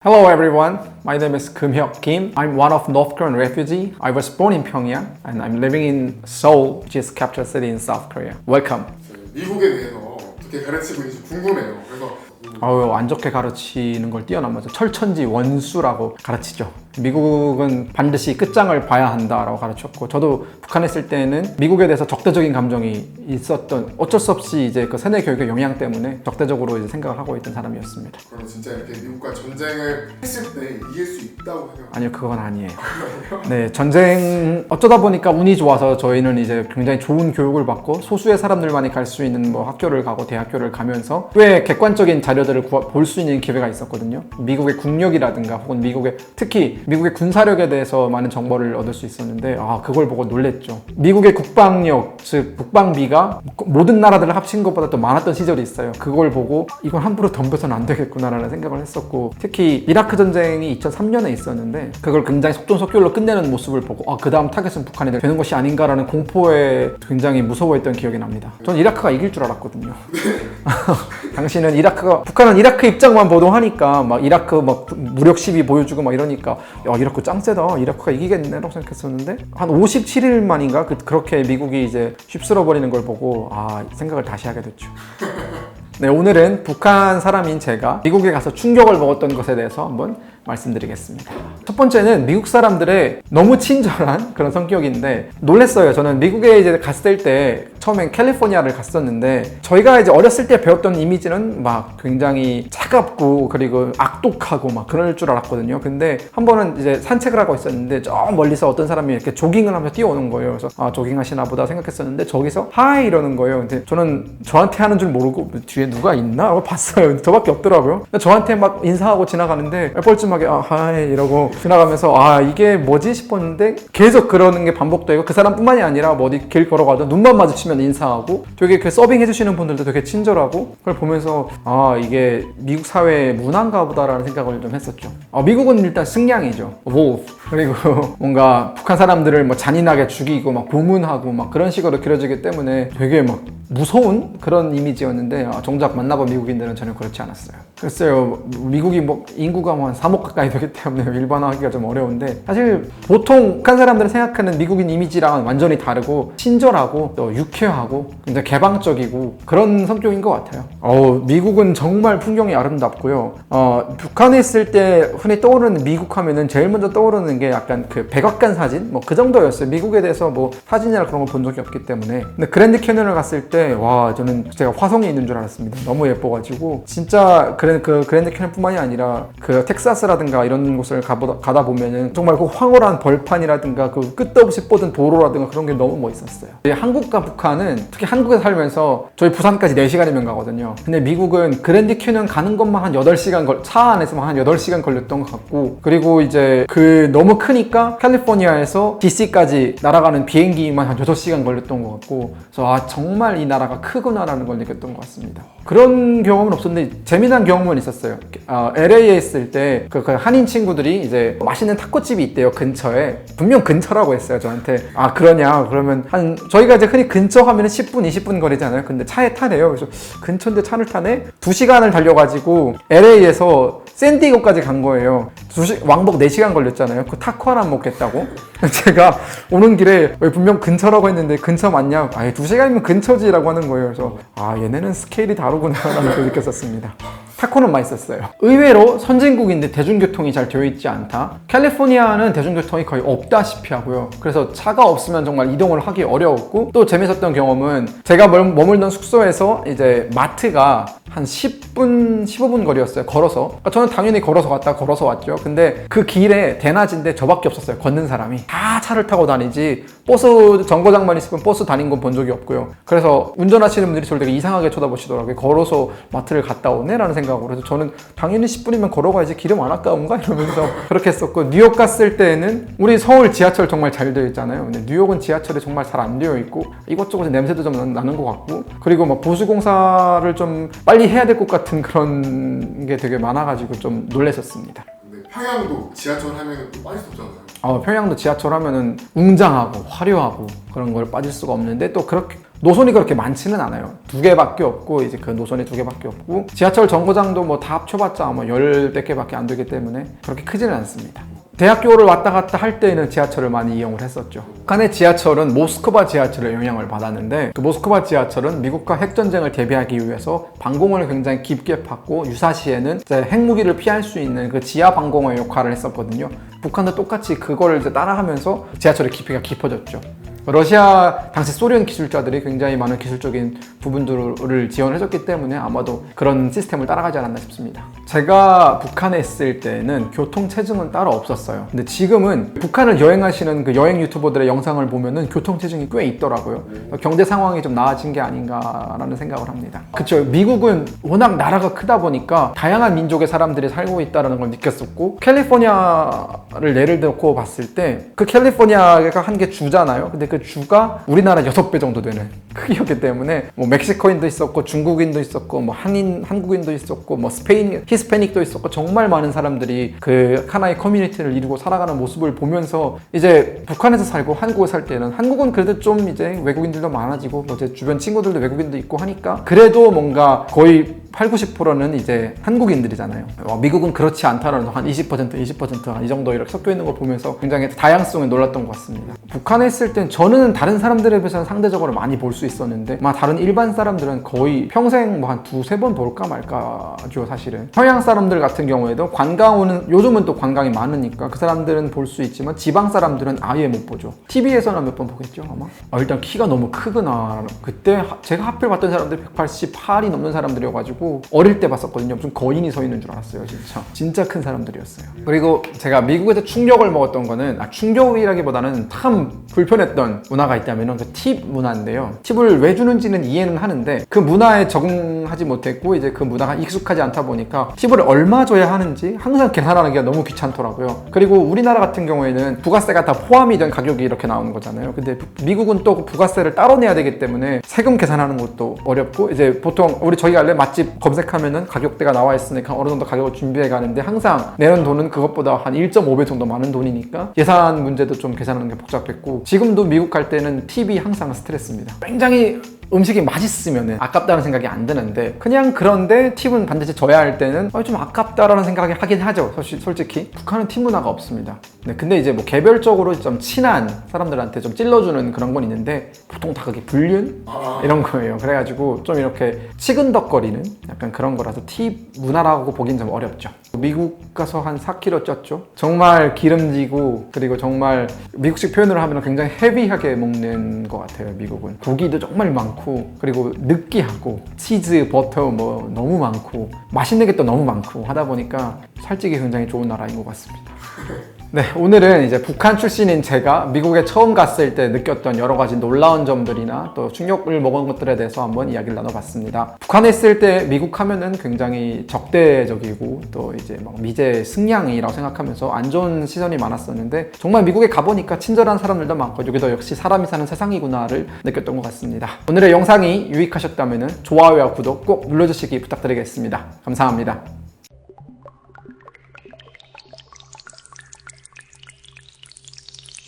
Hello everyone, my name is Keum-hyuk Kim. I'm one of North Korean refugee. I was born in Pyongyang and I'm living in Seoul, which is capital city in South Korea. Welcome. 미국에 대해서 어떻게 가르치고 있는지 궁금해요. 그래서 안 좋게 가르치는 걸 뛰어넘어서 철천지 원수라고 가르치죠. 미국은 반드시 끝장을 봐야 한다라고 가르쳤고, 저도 북한에 있을 때는 미국에 대해서 적대적인 감정이 있었던, 어쩔 수 없이 이제 그 세뇌 교육의 영향 때문에 적대적으로 이제 생각을 하고 있던 사람이었습니다. 그럼 진짜 이렇게 미국과 전쟁을 했을 때 이길 수 있다고 생각해요? 아니요, 그건 아니에요. 네, 전쟁 어쩌다 보니까 운이 좋아서 저희는 이제 굉장히 좋은 교육을 받고 소수의 사람들만이 갈 수 있는 뭐 학교를 가고 대학교를 가면서 꽤 객관적인 자료들을 볼 수 있는 기회가 있었거든요. 미국의 국력이라든가 혹은 특히 미국의 군사력에 대해서 많은 정보를 얻을 수 있었는데 그걸 보고 놀랬죠. 미국의 국방력, 즉 국방비가 모든 나라들을 합친 것보다 더 많았던 시절이 있어요. 그걸 보고 이건 함부로 덤벼서는 안 되겠구나라는 생각을 했었고, 특히 이라크 전쟁이 2003년에 있었는데 그걸 굉장히 속전속결로 끝내는 모습을 보고 그 다음 타겟은 북한이 되는 것이 아닌가라는 공포에 굉장히 무서워했던 기억이 납니다. 저는 이라크가 이길 줄 알았거든요. 당시는 북한은 이라크 입장만 보도하니까 막 이라크 막 무력 시비 보여주고 막 이러니까 이라크 짱 세다, 이라크가 이기겠네라고 생각했었는데 한 57일 만인가 그렇게 미국이 이제 휩쓸어버리는 걸 보고 생각을 다시 하게 됐죠. 네, 오늘은 북한 사람인 제가 미국에 가서 충격을 먹었던 것에 대해서 한번 말씀드리겠습니다. 첫 번째는 미국 사람들의 너무 친절한 그런 성격인데 놀랬어요. 저는 미국에 이제 갔을 때 처음엔 캘리포니아를 갔었는데 저희가 이제 어렸을 때 배웠던 이미지는 막 굉장히 차갑고 그리고 악독하고 막 그럴 줄 알았거든요. 근데 한 번은 이제 산책을 하고 있었는데 저 멀리서 어떤 사람이 이렇게 조깅을 하면서 뛰어오는 거예요. 그래서 조깅하시나 보다 생각했었는데 저기서 하이 이러는 거예요. 근데 저는 저한테 하는 줄 모르고 뒤에 누가 있나? 하고 봤어요. 저밖에 없더라고요. 저한테 막 인사하고 지나가는데 뻘쭘하게 하이 이러고 지나가면서 이게 뭐지 싶었는데 계속 그러는 게 반복되고, 그 사람뿐만이 아니라 뭐 어디 길 걸어가도 눈만 마주치면 인사하고 되게 그 서빙 해주시는 분들도 되게 친절하고, 그걸 보면서 이게 미국 사회의 문화인가 보다라는 생각을 좀 했었죠. 미국은 일단 승냥이죠. wolf. 그리고 뭔가 북한 사람들을 뭐 잔인하게 죽이고 막 고문하고 막 그런 식으로 그려지기 때문에 되게 막 무서운 그런 이미지였는데 정작 만나본 미국인들은 전혀 그렇지 않았어요. 글쎄요, 미국이 뭐 인구가 한 3억 가까이 되기 때문에 일반화하기가 좀 어려운데, 사실 보통 북한 사람들이 생각하는 미국인 이미지랑은 완전히 다르고 친절하고 또 유쾌하고 굉장히 개방적이고 그런 성격인 것 같아요. 미국은 정말 풍경이 아름답고요. 북한에 있을 때 흔히 떠오르는 미국 하면은 제일 먼저 떠오르는 게 약간 그 백악관 사진? 뭐 그 정도였어요. 미국에 대해서 뭐 사진이나 그런 걸 본 적이 없기 때문에. 근데 그랜드 캐년을 갔을 때 저는 제가 화성에 있는 줄 알았습니다. 너무 예뻐가지고 진짜 그 그랜드 캐년뿐만이 아니라 그 텍사스라든가 이런 곳을 가다 보면은 정말 그 황홀한 벌판이라든가 그 끝도 없이 뻗은 도로라든가 그런 게 너무 멋있었어요. 한국과 북한은 특히 한국에 살면서 저희 부산까지 4시간이면 가거든요. 근데 미국은 그랜드 캐년 가는 것만 한 8시간 차 안에서만 한 8시간 걸렸던 것 같고, 그리고 이제 너무 크니까 캘리포니아에서 DC까지 날아가는 비행기만 한 6시간 걸렸던 것 같고, 그래서 정말 이 나라가 크구나라는 걸 느꼈던 것 같습니다. 그런 경험은 없었는데 재미난 경험은 있었어요. LA에 있을 때 그 한인 친구들이 이제 맛있는 타코집이 있대요, 근처에. 분명 근처라고 했어요, 저한테. 그러냐? 그러면 저희가 이제 흔히 근처 하면은 10분, 20분 거리잖아요. 근데 차에 타래요. 그래서 근처인데 차를 타네? 2시간을 달려가지고 LA에서 샌디에고까지 간 거예요. 왕복 4시간 걸렸잖아요. 그 타코 하나 먹겠다고. 제가 오는 길에 분명 근처라고 했는데 근처 맞냐? 2시간이면 근처지라고 하는 거예요. 그래서 얘네는 스케일이 다르구나 라는 걸 느꼈었습니다. 타코는 맛있었어요. 의외로 선진국인데 대중교통이 잘 되어 있지 않다. 캘리포니아는 대중교통이 거의 없다시피 하고요. 그래서 차가 없으면 정말 이동을 하기 어려웠고, 또 재밌었던 경험은 제가 머물던 숙소에서 이제 마트가 한 10분, 15분 거리였어요. 걸어서. 저는 당연히 걸어서 갔다 걸어서 왔죠. 근데 그 길에 대낮인데 저밖에 없었어요. 걷는 사람이. 다 차를 타고 다니지 버스 정거장만 있으면 버스 다닌 건 본 적이 없고요. 그래서 운전하시는 분들이 저를 되게 이상하게 쳐다보시더라고요. 걸어서 마트를 갔다 오네? 라는 생각으로. 그래서 저는 당연히 10분이면 걸어가야지, 기름 안 아까운가? 이러면서 그렇게 했었고, 뉴욕 갔을 때는 우리 서울 지하철 정말 잘 되어 있잖아요. 근데 뉴욕은 지하철이 정말 잘 안 되어 있고 이것저것 냄새도 좀 나는 것 같고, 그리고 막 보수공사를 좀 빨리 해야 될 것 같은 그런 게 되게 많아가지고 좀 놀랐었습니다. 근데 평양도 지하철 하면 또 빠질 수 없잖아요. 평양도 지하철 하면은 웅장하고 화려하고 그런 걸 빠질 수가 없는데, 또 그렇게 노선이 그렇게 많지는 않아요. 2개밖에 없고 이제 그 노선이 2개밖에 없고 지하철 정거장도 뭐 다 합쳐봤자 아마 10몇 개밖에 안 되기 때문에 그렇게 크지는 않습니다. 대학교를 왔다 갔다 할 때는 지하철을 많이 이용을 했었죠. 북한의 지하철은 모스크바 지하철의 영향을 받았는데 그 모스크바 지하철은 미국과 핵전쟁을 대비하기 위해서 방공을 굉장히 깊게 팠고 유사시에는 이제 핵무기를 피할 수 있는 그 지하 방공의 역할을 했었거든요. 북한도 똑같이 그거를 이제 따라하면서 지하철의 깊이가 깊어졌죠. 러시아 당시 소련 기술자들이 굉장히 많은 기술적인 부분들을 지원해줬기 때문에 아마도 그런 시스템을 따라가지 않았나 싶습니다. 제가 북한에 있을 때는 교통체증은 따로 없었어요. 근데 지금은 북한을 여행하시는 그 여행 유튜버들의 영상을 보면은 교통체증이 꽤 있더라고요. 경제 상황이 좀 나아진 게 아닌가라는 생각을 합니다. 그쵸. 미국은 워낙 나라가 크다 보니까 다양한 민족의 사람들이 살고 있다는 걸 느꼈었고, 캘리포니아를 예를 들고 봤을 때 그 캘리포니아가 한 개 주잖아요. 근데 그 주가 우리나라 6배 정도 되는 크기였기 때문에 뭐 멕시코인도 있었고 중국인도 있었고 뭐 한국인도 있었고 뭐 스페인 히스패닉도 있었고 정말 많은 사람들이 그 하나의 커뮤니티를 이루고 살아가는 모습을 보면서 이제 북한에서 살고 한국에 살 때는 한국은 그래도 좀 이제 외국인들도 많아지고 뭐 제 주변 친구들도 외국인도 있고 하니까 그래도 뭔가 거의 8, 90%는 이제 한국인들이잖아요. 미국은 그렇지 않다는 한 20%이 정도 이렇게 섞여 있는 걸 보면서 굉장히 다양성에 놀랐던 것 같습니다. 북한에 있을 땐 저는 다른 사람들에 비해서는 상대적으로 많이 볼 수 있었는데 다른 일반 사람들은 거의 평생 뭐 한 2-3번 볼까 말까죠 사실은. 서양 사람들 같은 경우에도 관광 오는, 요즘은 또 관광이 많으니까 그 사람들은 볼 수 있지만 지방 사람들은 아예 못 보죠. TV에서는 몇 번 보겠죠 아마? 일단 키가 너무 크구나. 그때 제가 하필 봤던 사람들이 188이 넘는 사람들이어가지고 어릴 때 봤었거든요. 무슨 거인이 서 있는 줄 알았어요. 진짜 큰 사람들이었어요. 그리고 제가 미국에서 충격을 먹었던 거는 충격이라기보다는 참 불편했던 문화가 있다면 그 팁 문화인데요. 팁을 왜 주는지는 이해는 하는데 그 문화에 적응하지 못했고 이제 그 문화가 익숙하지 않다 보니까 팁을 얼마 줘야 하는지 항상 계산하는 게 너무 귀찮더라고요. 그리고 우리나라 같은 경우에는 부가세가 다 포함이 된 가격이 이렇게 나오는 거잖아요. 근데 미국은 또 부가세를 따로 내야 되기 때문에 세금 계산하는 것도 어렵고 이제 보통 저희 갈래 맛집 검색하면은 가격대가 나와 있으니까 어느 정도 가격을 준비해 가는데 항상 내는 돈은 그것보다 한 1.5배 정도 많은 돈이니까 예산 문제도 좀 계산하는 게 복잡했고 지금도 미국 갈 때는 팁이 항상 스트레스입니다. 굉장히 음식이 맛있으면 아깝다는 생각이 안 드는데 그냥 그런데 팁은 반드시 줘야 할 때는 좀 아깝다라는 생각이 하긴 하죠. 솔직히 북한은 팁 문화가 없습니다. 네, 근데 이제 뭐 개별적으로 좀 친한 사람들한테 좀 찔러주는 그런 건 있는데 보통 다 그게 불륜? 이런 거예요. 그래가지고 좀 이렇게 치근덕거리는 약간 그런 거라서 팁 문화라고 보긴 좀 어렵죠. 미국 가서 한 4kg 쪘죠. 정말 기름지고 그리고 정말 미국식 표현으로 하면 굉장히 헤비하게 먹는 것 같아요. 미국은 고기도 정말 많고 그리고 느끼하고 치즈, 버터 뭐 너무 많고 맛있는 게 또 너무 많고 하다 보니까 살찌기 굉장히 좋은 나라인 것 같습니다. 네, 오늘은 이제 북한 출신인 제가 미국에 처음 갔을 때 느꼈던 여러 가지 놀라운 점들이나 또 충격을 먹은 것들에 대해서 한번 이야기를 나눠봤습니다. 북한에 있을 때 미국 하면은 굉장히 적대적이고 또 이제 막 미제 승냥이라고 생각하면서 안 좋은 시선이 많았었는데 정말 미국에 가보니까 친절한 사람들도 많고 여기도 역시 사람이 사는 세상이구나를 느꼈던 것 같습니다. 오늘의 영상이 유익하셨다면 좋아요와 구독 꼭 눌러주시기 부탁드리겠습니다. 감사합니다.